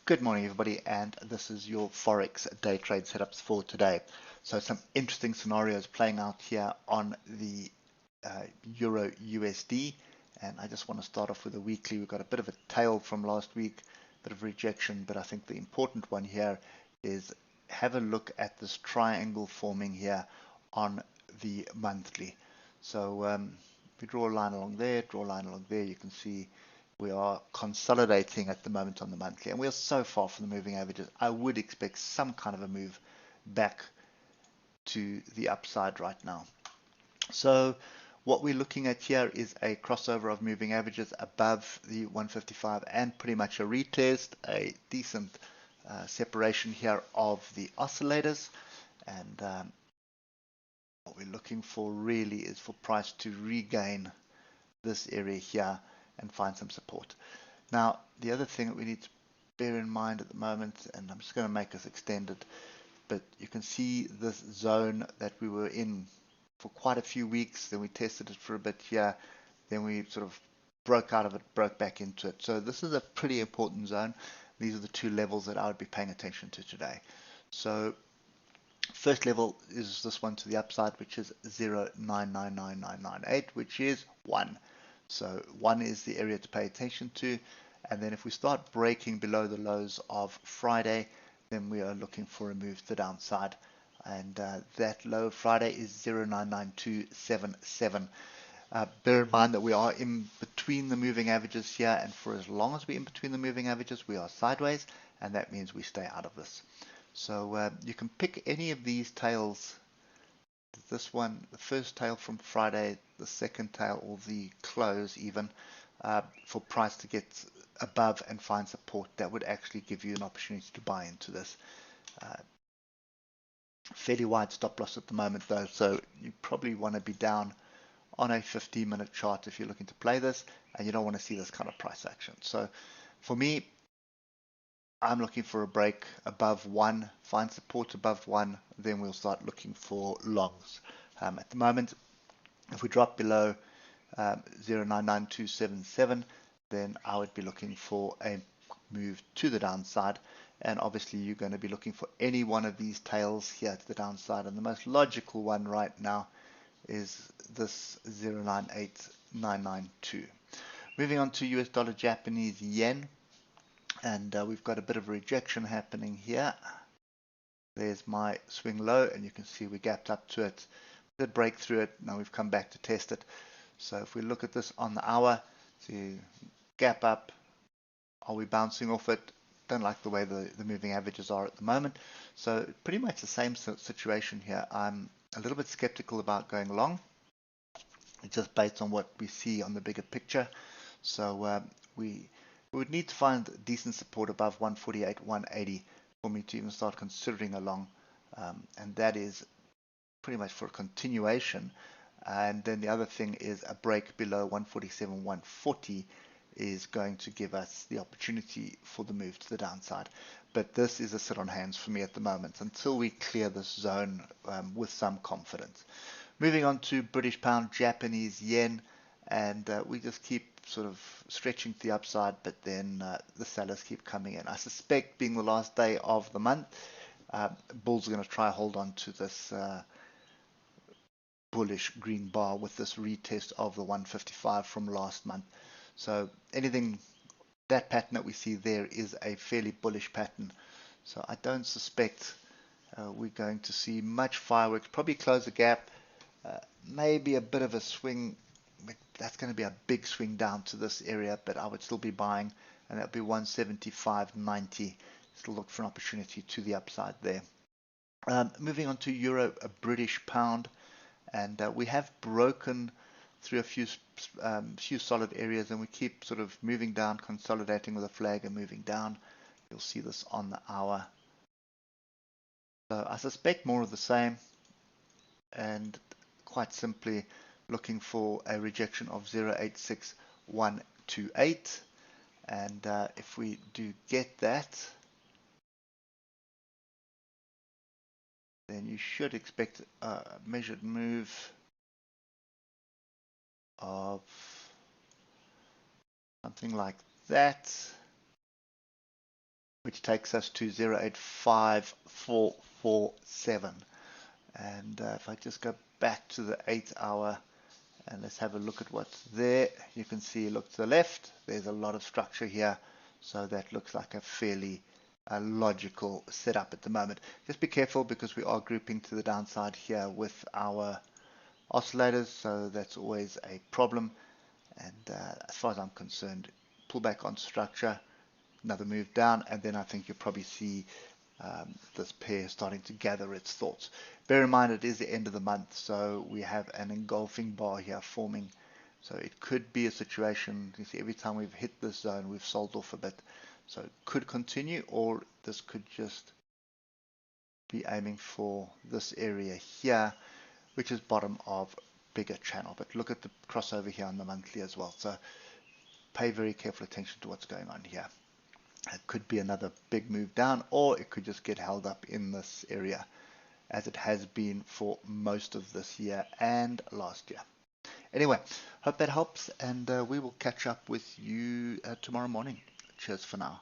Good morning, everybody, and this is your Forex day trade setups for today. So some interesting scenarios playing out here on the Euro USD, and I just want to start off with a weekly. We've got a bit of a tail from last week, bit of rejection, but I think the important one here is have a look at this triangle forming here on the monthly. So if we draw a line along there, draw a line along there, you can see we are consolidating at the moment on the monthly, and we are so far from the moving averages. I would expect some kind of a move back to the upside right now. So what we're looking at here is a crossover of moving averages above the 155 and pretty much a retest, a decent separation here of the oscillators, and what we're looking for really is for price to regain this area here and find some support. Now, the other thing that we need to bear in mind at the moment, and I'm just going to make this extended, but you can see this zone that we were in for quite a few weeks, then we tested it for a bit here, then we sort of broke out of it, broke back into it. So this is a pretty important zone. These are the two levels that I would be paying attention to today. So first level is this one to the upside, which is 0.999998, which is 1. So 1 is the area to pay attention to, and then if we start breaking below the lows of Friday, then we are looking for a move to the downside, and that low of Friday is 0.99277. Bear in mind that we are in between the moving averages here, and for as long as we're in between the moving averages, we are sideways, and that means we stay out of this. So you can pick any of these tails. This one, the first tail from Friday, the second tail, or the close even, for price to get above and find support. That would actually give you an opportunity to buy into this. Fairly wide stop loss at the moment though, so you probably want to be down on a 15-minute chart if you're looking to play this, and you don't want to see this kind of price action. So for me, I'm looking for a break above 1, find support above 1, then we'll start looking for longs. At the moment, if we drop below 0.99277, then I would be looking for a move to the downside, and obviously you're going to be looking for any one of these tails here to the downside, and the most logical one right now is this 0.98992. Moving on to US dollar Japanese yen. And we've got a bit of a rejection happening here. There's my swing low, and you can see we gapped up to it, did break through it. Now we've come back to test it. So if we look at this on the hour, see gap up, are we bouncing off it? Don't like the way the moving averages are at the moment. So pretty much the same situation here. I'm a little bit skeptical about going long, just based on what we see on the bigger picture. So we would need to find decent support above 148, 180 for me to even start considering a long, and that is pretty much for a continuation. And then the other thing is a break below 147, 140 is going to give us the opportunity for the move to the downside. But this is a sit on hands for me at the moment until we clear this zone with some confidence. Moving on to British pound, Japanese yen, and we just keep sort of stretching to the upside, but then the sellers keep coming in. I suspect, being the last day of the month, bulls are going to try hold on to this bullish green bar with this retest of the 155 from last month. So anything, that pattern that we see there is a fairly bullish pattern. So I don't suspect we're going to see much fireworks. Probably close the gap, maybe a bit of a swing. That's going to be a big swing down to this area, but I would still be buying, and that would be 175.90. Still look for an opportunity to the upside there. Moving on to Euro, a British pound, and we have broken through a few solid areas, and we keep sort of moving down, consolidating with a flag and moving down. You'll see this on the hour. So I suspect more of the same, and quite simply looking for a rejection of 0.86128, and if we do get that, then you should expect a measured move of something like that, which takes us to 0.85447. And if I just go back to the 8 hour and let's have a look at what's there, you can see, look to the left, there's a lot of structure here, so that looks like a fairly logical setup at the moment. Just be careful because we are grouping to the downside here with our oscillators, so that's always a problem. And as far as I'm concerned, pull back on structure, another move down, and then I think you'll probably see this pair starting to gather its thoughts. Bear in mind it is the end of the month, so we have an engulfing bar here forming. So it could be a situation, you see, every time we've hit this zone, we've sold off a bit. So it could continue, or this could just be aiming for this area here, which is bottom of bigger channel. But look at the crossover here on the monthly as well. So pay very careful attention to what's going on here. It could be another big move down, or it could just get held up in this area as it has been for most of this year and last year. Anyway, hope that helps, and we will catch up with you tomorrow morning. Cheers for now.